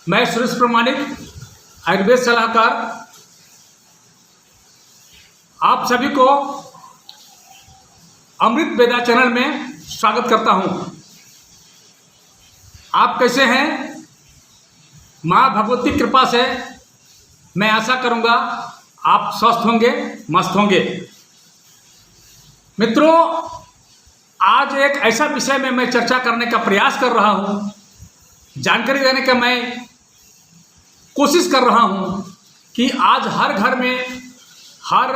मैं सुरेश प्रमाणिक, आयुर्वेद सलाहकार, आप सभी को अमृत वेदा चैनल में स्वागत करता हूं। आप कैसे हैं? माँ भगवती की कृपा से मैं आशा करूंगा आप स्वस्थ होंगे, मस्त होंगे। मित्रों, आज एक ऐसा विषय में मैं चर्चा करने का प्रयास कर रहा हूं, जानकारी देने का मैं कोशिश कर रहा हूं कि आज हर घर में, हर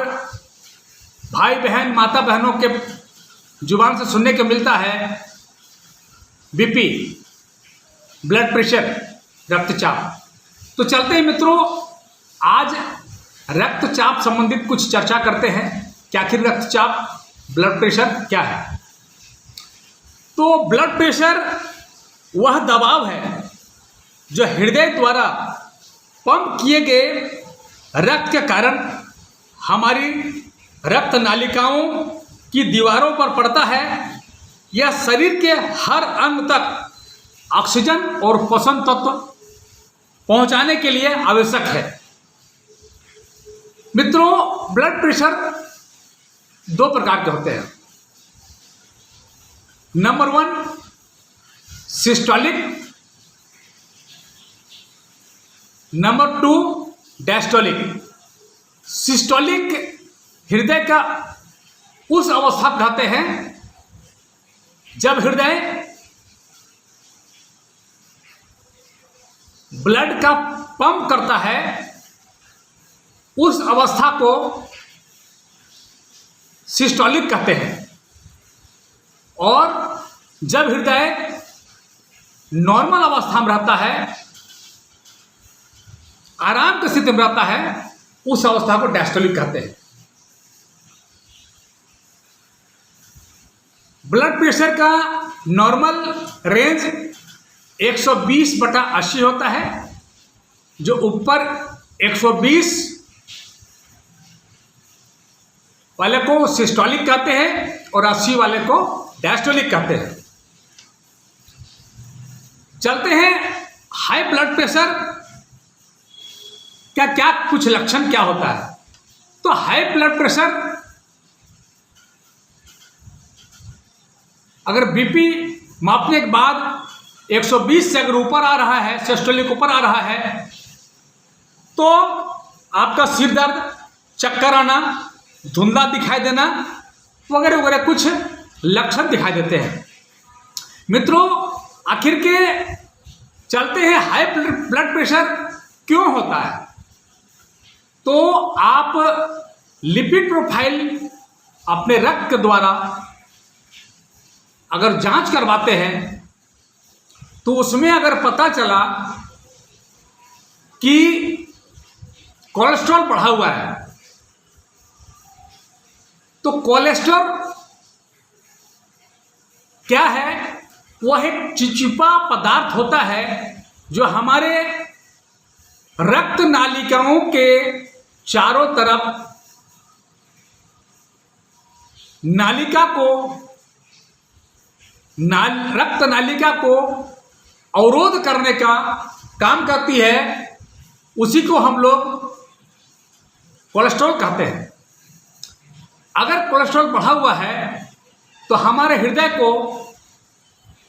भाई बहन, माता बहनों के जुबान से सुनने को मिलता है बीपी, ब्लड प्रेशर, रक्तचाप। तो चलते हैं मित्रों, आज रक्तचाप संबंधित कुछ चर्चा करते हैं कि आखिर रक्तचाप, ब्लड प्रेशर क्या है। तो ब्लड प्रेशर वह दबाव है जो हृदय द्वारा पंप किए गए रक्त के कारण हमारी रक्त नालिकाओं की दीवारों पर पड़ता है। यह शरीर के हर अंग तक ऑक्सीजन और पोषण तत्व पहुंचाने के लिए आवश्यक है। मित्रों, ब्लड प्रेशर दो प्रकार के होते हैं। Number 1 systolic, number 2 diastolic. Systolic हृदय का उस अवस्था को कहते हैं जब हृदय ब्लड का पंप करता है, उस अवस्था को सिस्टोलिक कहते हैं। और जब हृदय नॉर्मल अवस्था में रहता है, आराम की स्थिति में रहता है, उस अवस्था को डायस्टोलिक कहते हैं। ब्लड प्रेशर का नॉर्मल रेंज 120/80 होता है, जो ऊपर 120 वाले को सिस्टोलिक कहते हैं और 80 वाले को डायस्टोलिक कहते हैं। चलते हैं हाई ब्लड प्रेशर का क्या कुछ लक्षण क्या होता है। तो हाई ब्लड प्रेशर, अगर बीपी मापने के बाद 120 से अगर ऊपर आ रहा है, सिस्टोलिक ऊपर आ रहा है, तो आपका सिर दर्द, चक्कर आना, धुंधला दिखाई देना वगैरह वगैरह कुछ लक्षण दिखाई देते हैं। मित्रों, आखिर के चलते हैं हाई ब्लड प्रेशर क्यों होता है। तो आप लिपिड प्रोफाइल अपने रक्त के द्वारा अगर जांच करवाते हैं, तो उसमें अगर पता चला कि कोलेस्ट्रॉल बढ़ा हुआ है, तो कोलेस्ट्रॉल क्या है? वह एक चिपचिपा पदार्थ होता है जो हमारे रक्त नालिकाओं के चारों तरफ रक्त नालिका को अवरोध करने का काम करती है। उसी को हम लोग कोलेस्ट्रॉल कहते हैं। अगर कोलेस्ट्रॉल बढ़ा हुआ है तो हमारे हृदय को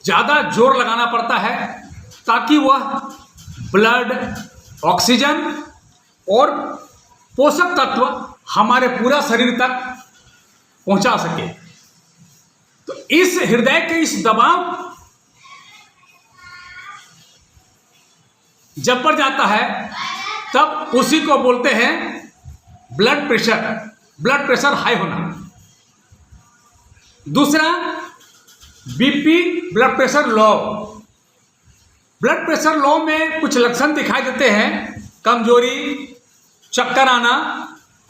ज़्यादा जोर लगाना पड़ता है ताकि वह ब्लड, ऑक्सीजन और पोषक तत्व हमारे पूरा शरीर तक पहुंचा सके। तो इस हृदय के इस दबाव जब बढ़ जाता है, तब उसी को बोलते हैं ब्लड प्रेशर हाई होना। दूसरा BP, blood pressure low. Blood pressure low में कुछ लक्षण दिखाई देते हैं, कमजोरी, चक्कर आना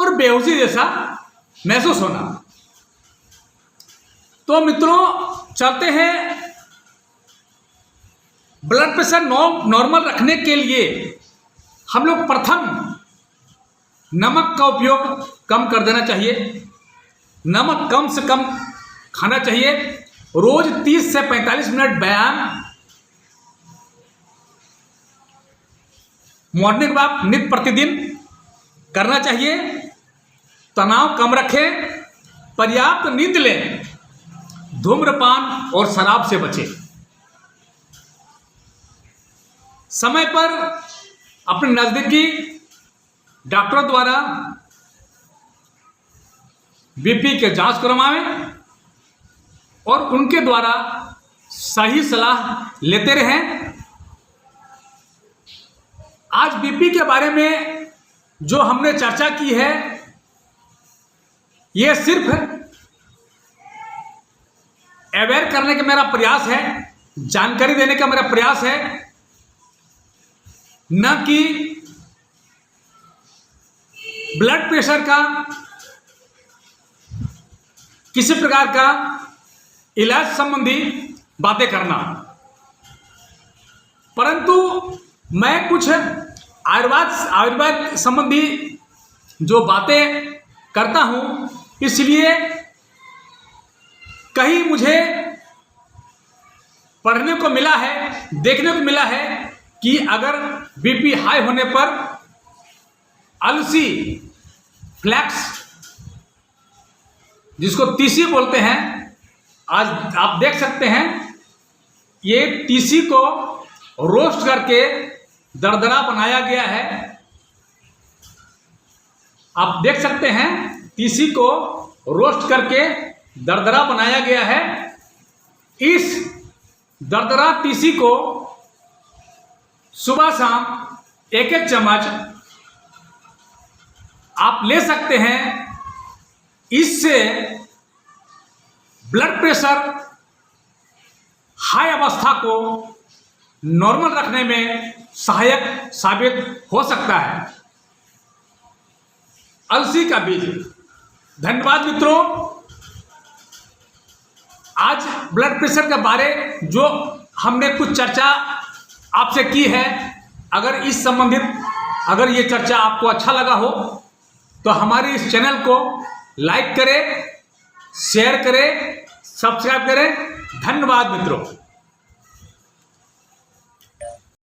और बेहोशी जैसा महसूस होना। तो मित्रों, चलते हैं ब्लड प्रेशर नॉर्मल रखने के लिए हम लोग प्रथम नमक का उपयोग कम कर देना चाहिए। नमक कम से कम खाना चाहिए। रोज 30 से 45 मिनट व्यायाम मॉर्निंग वॉक नित्य प्रतिदिन करना चाहिए। तनाव कम रखें, पर्याप्त नींद लें, धूम्रपान और शराब से बचें। समय पर अपने नज़दीकी डॉक्टरों द्वारा बीपी के जांच करवाएं और उनके द्वारा सही सलाह लेते रहें। आज बीपी के बारे में जो हमने चर्चा की है, ये सिर्फ अवेयर करने का मेरा प्रयास है, जानकारी देने का मेरा प्रयास है, न कि ब्लड प्रेशर का किसी प्रकार का इलाज संबंधी बातें करना। परंतु मैं कुछ आयुर्वेद संबंधी जो बातें करता हूं, इसलिए कहीं मुझे पढ़ने को मिला है, देखने को मिला है कि अगर बीपी हाई होने पर अलसी, फ्लैक्स, जिसको तीसी बोलते हैं, आज आप देख सकते हैं ये तीसी को रोस्ट करके दरदरा बनाया गया है। आप देख सकते हैं तीसी को रोस्ट करके दरदरा बनाया गया है। इस दरदरा तीसी को सुबह शाम एक एक चम्मच आप ले सकते हैं। इससे ब्लड प्रेशर हाई अवस्था को नॉर्मल रखने में सहायक साबित हो सकता है। अलसी का बीज। धन्यवाद मित्रों। आज ब्लड प्रेशर के बारे जो हमने कुछ चर्चा आपसे की है, अगर ये चर्चा आपको अच्छा लगा हो तो हमारे इस चैनल को लाइक करें, शेयर करें, सब्सक्राइब करें। धन्यवाद मित्रों।